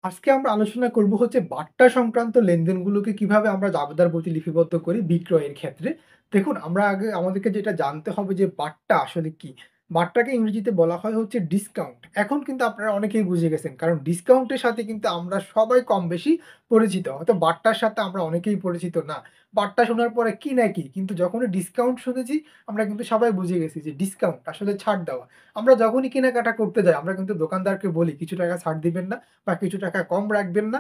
আজকে আমরা আলোচনা করব হচ্ছে বাট্টা সংক্রান্ত লেনদেনগুলোকে কিভাবে আমরা দাবিদার প্রতি লিপিবদ্ধ করি বিক্রয়ের ক্ষেত্রে। দেখুন আমরা আগে আমাদেরকে যেটা জানতে হবে যে বাট্টা আসলে কি? বাট্টাকে ইংরেজিতে বলা হয় হচ্ছে ডিসকাউন্ট। এখন কিন্তু আপনারা অনেকেই বুঝে গেছেন। কারণ ডিসকাউন্টের সাথে কিন্তু আমরা সবাই কম বেশি পরিচিত। হয়তো বাট্টার সাথে আমরা অনেকেই পরিচিত না। বাট্টা শোনার পরে কি না কি? কিন্তু যখনই ডিসকাউন্ট শুনেছি আমরা কিন্তু সবাই বুঝে গেছি যে ডিসকাউন্ট আসলে ছাড় দেওয়া। আমরা যখনই কেনাকাটা করতে যাই আমরা কিন্তু দোকানদারকে বলি কিছু টাকা ছাড় দিবেন না? বা কিছু টাকা কম রাখবেন না।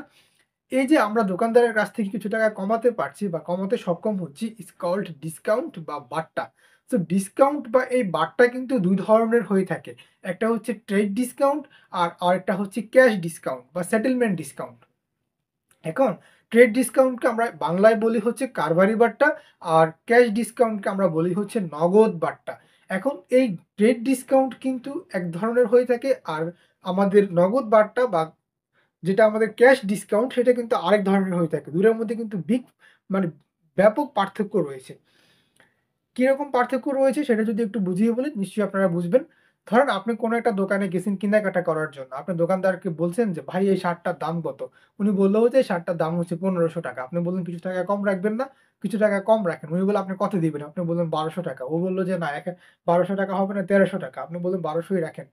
এই যে আমরা দোকানদারের কাছ থেকে কিছু টাকা কমাতে পারছি বা কমাতে সক্ষম হচ্ছি is called ডিসকাউন্ট বা বাট্টা। সো ডিসকাউন্ট বা এই বাট্টা কিন্তু ২ ধরনের হয়ে থাকে। একটা হচ্ছে ট্রেড ডিসকাউন্ট আর আরেকটা হচ্ছে ক্যাশ ডিসকাউন্ট বা সেটেলমেন্ট ডিসকাউন্ট। এখন ট্রেড ডিসকাউন্টকে আমরা বাংলায় বলি হচ্ছে কারবারি বাট্টা আর ক্যাশ ডিসকাউন্টকে আমরা বলি হচ্ছে নগদ বাট্টা। এখন এই ট্রেড ডিসকাউন্ট কিন্তু এক ধরনের হয়ে থাকে আর আমাদের নগদ বাট্টা বা যেটা আমাদের ক্যাশ ডিসকাউন্ট সেটা কিন্তু আরেক ধরনের হয়ে থাকে। ২ টার মধ্যে কিন্তু মানে ব্যাপক পার্থক্য রয়েছে। কিরকম পার্থক্য রয়েছে সেটা যদি একটু বুঝিয়ে বলি নিশ্চয়ই আপনারা বুঝবেন। ধরেন আপনি কোনো একটা দোকানে গেছেন কেনাকাটা করার জন্য। আপনি দোকানদারকে বলছেন যে, "ভাই এই শার্টটার দাম কত?" উনি বলল যে, "এই শার্টটার দাম হচ্ছে ৳১৫০০।" আপনি বললেন, "কিছু টাকা কম রাখবেন না?" "কিছু টাকা কম রাখেন।" উনি বলল, "আপনি কত দিবেন?" আপনি বললেন, ৳১২০০। ও বলল যে, "না ৳১২০০ হবে না ৳১৩০০।" আপনি বললেন, "১২০০ ই রাখেন।"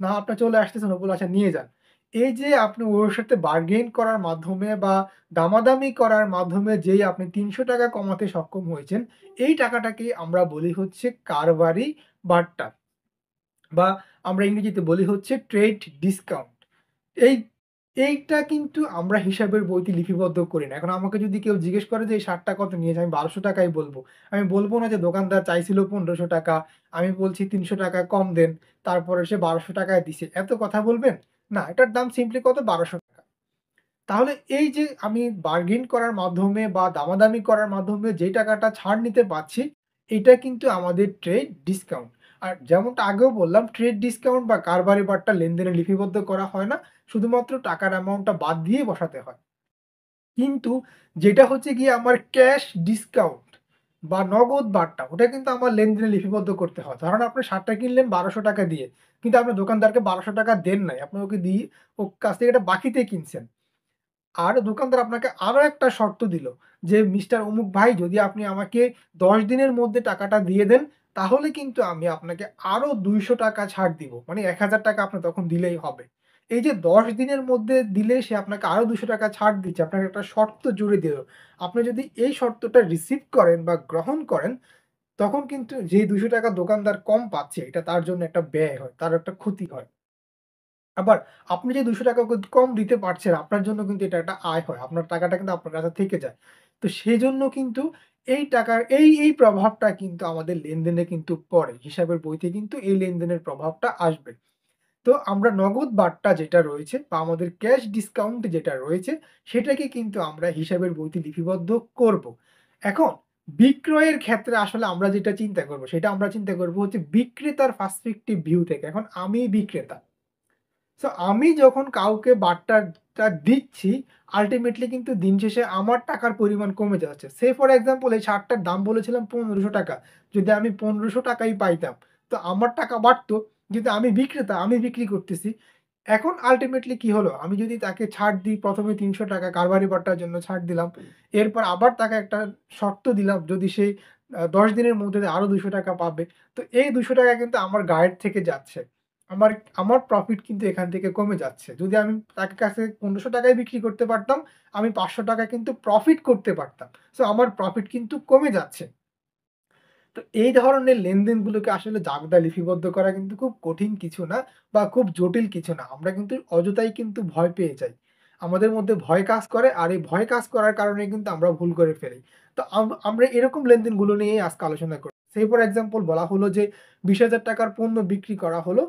না আপনি চলে আসতেছেন, ও বলল, "আচ্ছা নিয়ে যান।" এই যে আপনি ওর সাথে বার্গেইন করার মাধ্যমে বা দামাদামি করার মাধ্যমে যেই আপনি ৳৩০০ কমাতে সক্ষম হয়েছেন, এই টাকাটাকেই আমরা বলি হচ্ছে কারবারি বাট্টা বা আমরা ইংরেজিতে বলি হচ্ছে ট্রেড ডিসকাউন্ট। এই এইটা কিন্তু আমরা হিসাবের বইতে লিপিবদ্ধ করি না। এখন আমাকে যদি কেউ জিজ্ঞেস করে যে, "এই শার্টটা কত নিয়েছে?" আমি ৳১২০০ ই বলব। আমি বলব না যে, "দোকানদার চাইছিল ৳১৫০০ আমি বলছি ৳৩০০ কম দেন।" তারপরে সে ৳১২০০ দিছে। এত কথা বলবেন? না, এটার দাম সিম্পলি কত? ৳১২০০। তাহলে এই যে আমি বার্গেইন করার মাধ্যমে বা দামাদামি করার মাধ্যমে যেই টাকাটা ছাড় নিতে পারছি, এটা কিন্তু আমাদের ট্রেড ডিসকাউন্ট। আর যেমনটা আগেও বললাম ট্রেড ডিসকাউন্ট বা কারবারি বাট্টা লেনদেনে লিপিবদ্ধ করা হয় না। শুধুমাত্র টাকার অ্যামাউন্টটা বাদ দিয়ে বসাতে হয়। কিন্তু যেটা হচ্ছে গিয়ে আমার ক্যাশ ডিসকাউন্ট বা নগদ বাট্টা ওটা কিন্তু আমার লেনদেনে লিপিবদ্ধ করতে হয়। ধরেন আপনি শার্টটা কিনলেন ৳১২০০ দিয়ে। কিন্তু আপনি দোকানদারকে ৳১২০০ দেন নাই। আপনি ওকে দিয়ে ওর কাছ থেকে এটা বাকিতে কিনছেন। আর দোকানদার আপনাকে আরো একটা শর্ত দিল যে, "মিস্টার অমুক ভাই যদি আপনি আমাকে ১০ দিনের মধ্যে টাকাটা দিয়ে দেন, তাহলে কিন্তু আমি আপনাকে আরো ৳২০০ ছাড় দিব।" মানে ৳১,০০০ আপনার তখন দিলেই হবে। এই যে ১০ দিনের মধ্যে দিলে সে আপনাকে আরো ৳২০০ ছাড় দিচ্ছে, আপনাকে একটা শর্ত জুড়ে দিল। আপনি যদি এই শর্তটা রিসিভ করেন বা গ্রহণ করেন, তখন কিন্তু যেই ৳২০০ দোকানদার কম পাচ্ছে, এটা তার জন্য একটা ব্যয় হয়, তার একটা ক্ষতি হয়। আবার আপনি যে ৳২০০ কম দিতে পারছেন, আপনার জন্য কিন্তু এটা একটা আয় হয়। আপনার টাকাটা কিন্তু আপনার কাছে থেকে যায়। তো সেজন্য কিন্তু এই টাকার এই প্রভাবটা কিন্তু আমাদের লেনদেনে কিন্তু পড়ে। হিসাবের বইতে কিন্তু এই লেনদেনের প্রভাবটা আসবে। তো আমরা নগদ বার্তা যেটা রয়েছে বা আমাদের ক্যাশ ডিসকাউন্ট যেটা রয়েছে, সেটাকে কিন্তু আমরা হিসাবের বইতে লিপিবদ্ধ করব। এখন বিক্রয়ের ক্ষেত্রে আসলে আমরা যেটা চিন্তা করব, সেটা আমরা চিন্তা করব হচ্ছে বিক্রেতার পার্সপেক্টিভ ভিউ থেকে। এখন আমি বিক্রেতা। সো আমি যখন কাউকে বার্তাটা দিচ্ছি, আল্টিমেটলি কিন্তু দিন শেষে আমার টাকার পরিমাণ কমে যাচ্ছে। সে ফর এক্সাম্পল এই শার্টটার দাম বলেছিলাম ৳১৫০০। যদি আমি ৳১৫০০ ই পাইতাম, তো আমার টাকা বাড়তো। কিন্তু আমি বিক্রেতা, আমি বিক্রি করতেছি। এখন আল্টিমেটলি কি হলো? আমি যদি তাকে ছাড় দিই, ১ম এ ৳৩০০ কারবারি বাট্টার জন্য ছাড় দিলাম। এরপর আবার তাকে একটা শর্ত দিলাম, যদি সে ১০ দিনের মধ্যে আরো ৳২০০ পাবে। তো এই ৳২০০ কিন্তু আমার গায়ের থেকে যাচ্ছে। আমার আমার প্রফিট কিন্তু এখান থেকে কমে যাচ্ছে। যদি আমি তাকে কাছে ৳১৫০০ য় বিক্রি করতে পারতাম, আমি ৳৫০০ কিন্তু প্রফিট করতে পারতাম। সো আমার প্রফিট কিন্তু কমে যাচ্ছে। তো এই ধরনের লেনদেনগুলোকে আসলে জাবেদা লিপিবদ্ধ করা কিন্তু খুব কঠিন কিছু না বা খুব জটিল কিছু না। আমরা কিন্তু অযথাই কিন্তু ভয় পেয়ে যাই। আমাদের মধ্যে ভয় কাজ করে আর এই ভয় কাজ করার কারণে কিন্তু আমরা ভুল করে ফেলি। তো আমরা এরকম লেনদেনগুলো নিয়েই আজকে আলোচনা করব। সেই ফর এক্সাম্পল বলা হলো যে ৳২০,০০০ র পণ্য বিক্রি করা হলো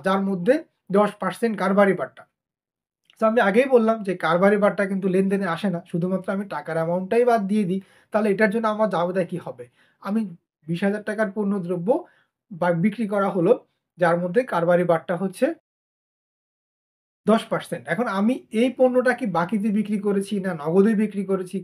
যার মধ্যে ১০% কারবারি বাট্টা। তো আমি আগেই বললাম যে কারবারি বাট্টা কিন্তু লেনদেনে আসে না। শুধুমাত্র আমি টাকার অ্যামাউন্টটাই বাদ দিয়ে দিই। তাহলে এটার জন্য আমার জাবেদা কি হবে? আমি ৳২০,০০০ র পণ্যদ্রব্য বিক্রি করা হলো, যার মধ্যে কারবারি বাট্টা হচ্ছে ১০%। এখন আমি এই পণ্যটা কি বাকিতে বিক্রি করেছি না নগদে বিক্রি করেছি,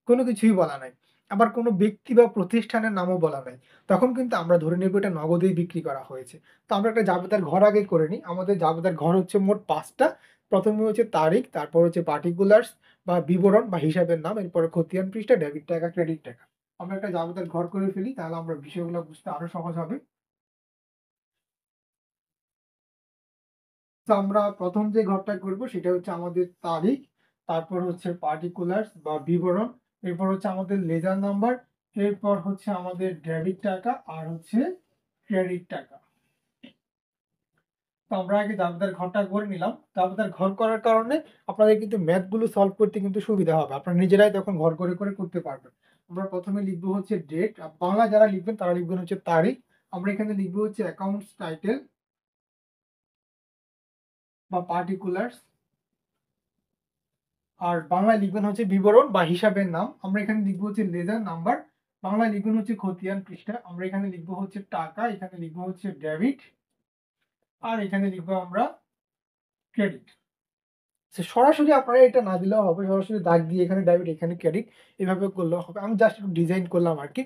কোনো কিছুই বলা নাই। আবার কোনো ব্যক্তি বা প্রতিষ্ঠানের নামও বলা নাই। তখন কিন্তু আমরা ধরে নেব এটা নগদেই বিক্রি করা হয়েছে। তো আমরা একটা জাবেদার ঘর আগে করে নিই। আমাদের জাবেদার ঘর হচ্ছে মোট ৫ টা। প্রথমে হচ্ছে তারিখ, তারপর হচ্ছে পার্টিকুলার্স বা বিবরণ বা হিসাবের নাম, এরপরে খতিয়ান পৃষ্ঠা, ডেবিট টাকা, ক্রেডিট টাকা। আমরা একটা জাবেদার ঘর করে ফেলি, তাহলে আমরা বিষয়গুলো বুঝতে আরো সহজ হবে। তো আমরা ১ম যে ঘরটা করব সেটা হচ্ছে আমাদের তারিখ, তারপর হচ্ছে পার্টিকুলার্স বা বিবরণ, এরপর হচ্ছে আমাদের লেজার নাম্বার, এরপর হচ্ছে আমাদের ডেবিট টাকা আর হচ্ছে ক্রেডিট টাকা। তো আমরা আগে জাবেদার ঘরটা করে নিলাম। জাবেদার ঘর করার কারণে আপনাদের কিন্তু ম্যাথ গুলো সলভ করতে কিন্তু সুবিধা হবে। আপনারা নিজেরাই তখন ঘর করে করতে পারবেন। আমরা ১ম এ লিখব হচ্ছে ডেট, বাংলা যারা লিখবেন তারা লিখবেন হচ্ছে তারিখ। আমরা এখানে লিখব হচ্ছে অ্যাকাউন্টস টাইটেল বা পার্টিকুলার্স। আর বাংলায় লিখবেন হচ্ছে বিবরণ বা হিসাবের নাম। আমরা এখানে লিখব হচ্ছে লেজার নাম্বার। বাংলায় লিখবেন হচ্ছে খতিয়ান পৃষ্ঠা। আমরা এখানে লিখব হচ্ছে টাকা, এখানে লিখব হচ্ছে ডেবিট আর এখানে লিখব আমরা ক্রেডিট। সরাসরি আপনারা এটা না দিলেও হবে। সরাসরি দাগ দিয়ে এখানে ডেবিট, এখানে ক্রেডিট এভাবে করলেও হবে। আমি জাস্ট একটু ডিজাইন করলাম আরকি।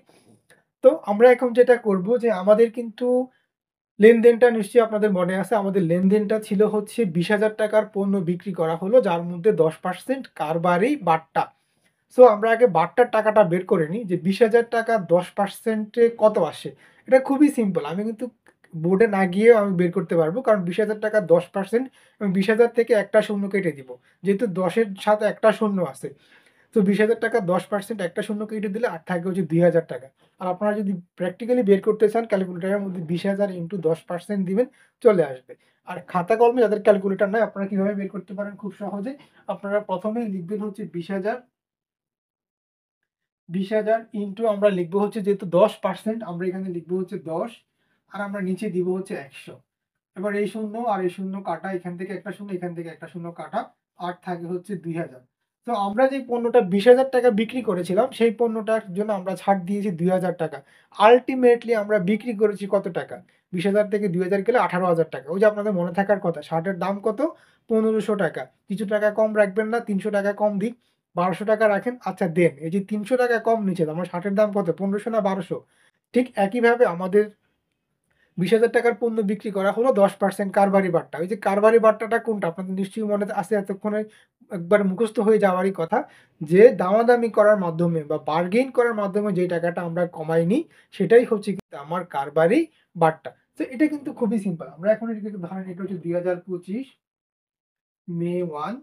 তো আমরা এখন যেটা করব যে আমাদের কিন্তু লেনদেনটা নিশ্চয়ই আপনাদের মনে আছে। আমাদের লেনদেনটা ছিল হচ্ছে ৳২০,০০০ র পণ্য বিক্রি করা হলো, যার মধ্যে ১০% কারবারি বাট্টা। সো আমরা আগে বাট্টার টাকাটা বের করে নিই যে ৳২০,০০০ 10% এ কত আসে? এটা খুবই সিম্পল। আমি কিন্তু বোর্ডে না গিয়েও আমি বের করতে পারবো। কারণ ৳২০,০০০ 10% এবং ২০,০০০ থেকে একটা শূন্য কেটে দিব। যেহেতু ১০ এর সাথে একটা শূন্য আছে। তো ৳২০,০০০ 10% একটা শূন্য কেটে দিলে আর থাকে হচ্ছে ৳২,০০০। আর আপনারা যদি প্র্যাকটিক্যালি বের করতে চান ক্যালকুলেটরের মধ্যে ২০,০০০ ইন্টু ১০% দিবেন, চলে আসবে। আর খাতা কলমে যাদের ক্যালকুলেটর নাই আপনারা কিভাবে বের করতে পারেন খুব সহজে। আপনারা ১ম এই লিখবেন হচ্ছে ২০,০০০ ইন্টু আমরা লিখবো হচ্ছে যেহেতু ১০% আমরা এখানে লিখবো হচ্ছে ১০ আর আমরা নিচে দিব হচ্ছে ১০০। এবার এই শূন্য আর এই শূন্য কাটা, এখান থেকে একটা শূন্য, এখান থেকে একটা শূন্য কাটা, আর থাকে হচ্ছে ২,০০০। তো আমরা যে পণ্যটা ৳২০,০০০ বিক্রি করেছিলাম, সেই পণ্যটার জন্য আমরা ছাড় দিয়েছি ৳২,০০০। আল্টিমেটলি আমরা বিক্রি করেছি কত টাকা? ২০,০০০ থেকে ২,০০০ গেলে ৳১৮,০০০। ওই যে আপনাদের মনে থাকার কথা, শার্টের দাম কত? ৳১৫০০। কিছু টাকা কম রাখবেন না? ৳৩০০ কম দিই, ৳১২০০ রাখেন। আচ্ছা দেন। এই যে ৳৩০০ কম নিচে, আমার শার্টের দাম কত? ১৫০০ না ১২০০? ঠিক একইভাবে আমাদের ৳২০,০০০ পণ্য বিক্রি করা হলো ১০% কারবারি বাট্টা। ওই যে কারবারি বাট্টাটা কোনটা? আপনাদের নিশ্চয়ই মনে আছে, এতক্ষণে একবার মুখস্থ হয়ে যাওয়ারই কথা। যে দামাদামি করার মাধ্যমে বা বার্গেইন করার মাধ্যমে যে টাকাটা আমরা কমাই নিই, সেটাই হচ্ছে কিন্তু আমার কারবারি বাট্টা। তো এটা কিন্তু খুবই সিম্পল। আমরা এখন এটাকে ধরেন এটা হচ্ছে ২০২৫ মে ১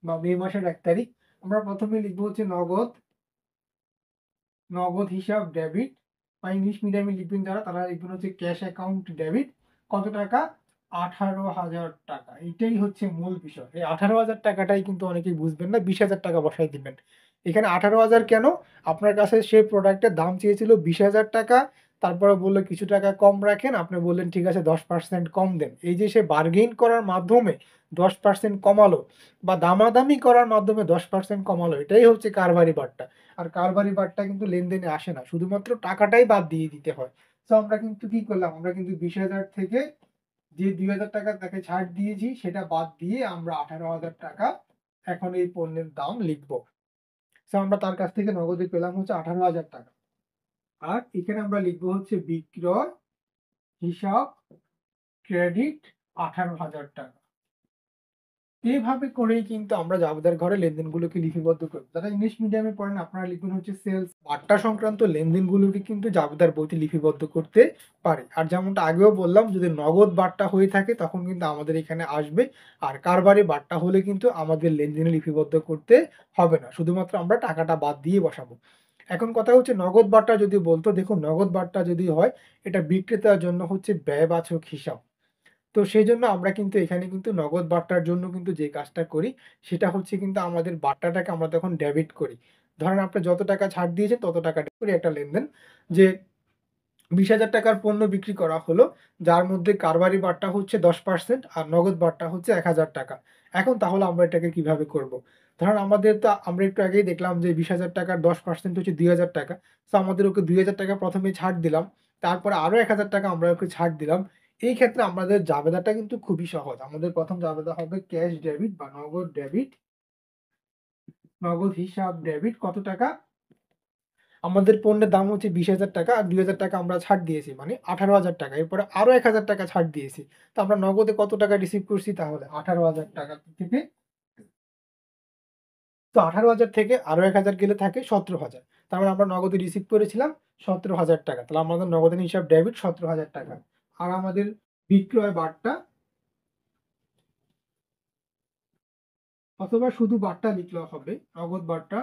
বা মে মাসের ১ তারিখ। আমরা ১ম এ লিখব হচ্ছে নগদ, নগদ হিসাব ডেবিট বা ইংলিশ মিডিয়ামে লিখবেন যারা তারা লিখবেন হচ্ছে ক্যাশ অ্যাকাউন্ট ডেবিট। কত টাকা? ৳১৮,০০০। এটাই হচ্ছে মূল বিষয়। এই ৳১৮,০০০ টাই কিন্তু অনেকেই বুঝবেন না। ৳২০,০০০ বসায় দিবেন। এখানে ১৮,০০০ কেন? আপনার কাছে সেই প্রোডাক্টের দাম চেয়েছিল ৳২০,০০০, তারপরে বলল কিছু টাকা কম রাখেন। আপনি বললেন ঠিক আছে ১০% কম দেন। এই যে সে বার্গেইন করার মাধ্যমে ১০% কমালো বা দামাদামি করার মাধ্যমে ১০% কমালো, এটাই হচ্ছে কারবারি বাট্টা। আর কারবারি বাট্টা কিন্তু লেনদেনে আসে না। শুধুমাত্র টাকাটাই বাদ দিয়ে দিতে হয়। সো আমরা কিন্তু কি করলাম? আমরা কিন্তু ২০,০০০ থেকে যে ৳২,০০০ তাকে ছাড় দিয়েছি সেটা বাদ দিয়ে আমরা ৳১৮,০০০ এখন এই পণ্যের দাম লিখব। সো আমরা তার কাছ থেকে নগদে পেলাম হচ্ছে ৳১৮,০০০। আর এখানে আমরা লিখব হচ্ছে বিক্রয় হিসাব ক্রেডিট ৳১৮,০০০। এভাবে করেই কিন্তু আমরা জাবেদার ঘরে লেনদেনগুলোকে লিপিবদ্ধ করব। যারা ইংলিশ মিডিয়ামে পড়েন আপনারা লিখবেন হচ্ছে সেলস। বাট্টা সংক্রান্ত লেনদেনগুলোকে কিন্তু জাবেদার বইতে লিপিবদ্ধ করতে পারে। আর যেমনটা আগেও বললাম, যদি নগদ বাট্টা হয়ে থাকে তখন কিন্তু আমাদের এখানে আসবে। আর কারবারি বাট্টা হলে কিন্তু আমাদের লেনদেনে লিপিবদ্ধ করতে হবে না। শুধুমাত্র আমরা টাকাটা বাদ দিয়ে বসাবো। এখন কথা হচ্ছে নগদ বাট্টা যদি বলতো, দেখুন নগদ বাট্টা যদি হয় এটা বিক্রেতার জন্য হচ্ছে ব্যয়বাচক হিসাব। তো সেজন্য আমরা কিন্তু এখানে কিন্তু নগদ বাট্টার জন্য কিন্তু যে কাজটা করি, সেটা হচ্ছে কিন্তু আমাদের বাট্টাটাকে আমরা তখন ডেবিট করি। ধরেন আপনি যত টাকা ছাড় দিয়েছেন তত টাকা করি একটা লেনদেন যে ৳২০,০০০ র পণ্য বিক্রি করা হলো, যার মধ্যে কারবারি বাট্টা হচ্ছে ১০% আর নগদ বাট্টা হচ্ছে ৳১,০০০। এখন তাহলে আমরা এটাকে কিভাবে করব? ধরেন আমাদের তো আমরা একটু আগেই দেখলাম যে ৳২০,০০০ র ১০% হচ্ছে ৳২,০০০। সো আমাদের ওকে ৳২,০০০ ১ম এ ছাড় দিলাম। তারপরে আরো ৳১,০০০ আমরা ওকে ছাড় দিলাম। এই ক্ষেত্রে আমাদের জাবেদাটা কিন্তু খুবই সহজ। আমাদের ১ম জাবেদা হবে ক্যাশ ডেবিট বা নগদ ডেবিট, নগদ হিসাব ডেবিট কত টাকা? আমাদের পণ্যের দাম হচ্ছে ৳২০,০০০ আর ৳২,০০০ আমরা ছাড় দিয়েছি। মানে ৳১৮,০০০। এরপরে আরো ৳১,০০০ ছাড় দিয়েছি। তো আমরা নগদে কত টাকা রিসিভ করছি তাহলে? ৳১৮,০০০ থেকে, তো ১৮,০০০ থেকে আরো ১,০০০ গেলে থাকে ১৭,০০০। তার মানে আমরা নগদে রিসিভ করেছিলাম ৳১৭,০০০। তাহলে আমাদের নগদান হিসাব ডেবিট ৳১৭,০০০। আর আমাদের বিক্রয় বার্তা অথবা শুধু বার্তা লিখলেও হবে। নগদ বার্তা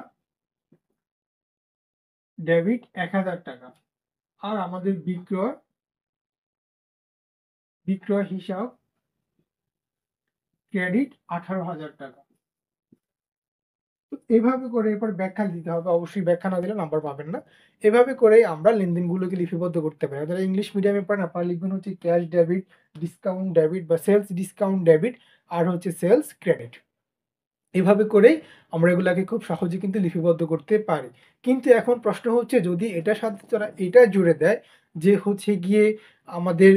ডেবিট ৳১,০০০। আর আমাদের বিক্রয় হিসাব ক্রেডিট ৳১৮,০০০। তো এভাবে করে এরপর ব্যাখ্যা দিতে হবে। অবশ্যই ব্যাখ্যা না দিলে নাম্বার পাবেন না। এভাবে করেই আমরা লেনদেনগুলোকে লিপিবদ্ধ করতে পারি। যারা ইংলিশ মিডিয়ামে পড়েন আপনারা লিখবেন হচ্ছে ক্যাশ ডেবিট, ডিসকাউন্ট ডেবিট বা সেলস ডিসকাউন্ট ডেবিট আর হচ্ছে সেলস ক্রেডিট। এভাবে করেই আমরা এগুলাকে খুব সহজে কিন্তু লিপিবদ্ধ করতে পারি। কিন্তু এখন প্রশ্ন হচ্ছে যদি এটার সাথে তারা এটা জুড়ে দেয় যে হচ্ছে গিয়ে আমাদের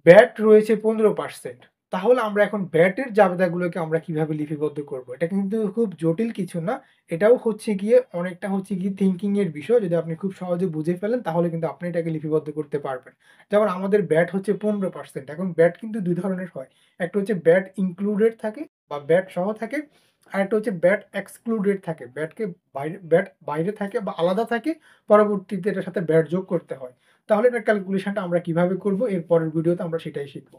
ভ্যাট রয়েছে 15%, তাহলে আমরা এখন ভ্যাটের জাবেদাগুলোকে আমরা কিভাবে লিপিবদ্ধ করব? এটা কিন্তু খুব জটিল কিছু না। এটাও হচ্ছে গিয়ে অনেকটা হচ্ছে গিয়ে থিংকিং এর বিষয়। যদি আপনি খুব সহজে বুঝে ফেলেন তাহলে কিন্তু আপনি এটাকে লিপিবদ্ধ করতে পারবেন। যেমন আমাদের ভ্যাট হচ্ছে 15%। এখন ভ্যাট কিন্তু ২ ধরনের হয়। একটা হচ্ছে ভ্যাট ইনক্লুডেড থাকে বা ভ্যাট সহ থাকে। আরেকটা হচ্ছে ভ্যাট এক্সক্লুডেড থাকে। ভ্যাট বাইরে থাকে বা আলাদা থাকে। পরবর্তীতে এটার সাথে ভ্যাট যোগ করতে হয়। তাহলে এটার ক্যালকুলেশনটা আমরা কিভাবে করব এর পরের ভিডিওতে আমরা সেটাই শিখব।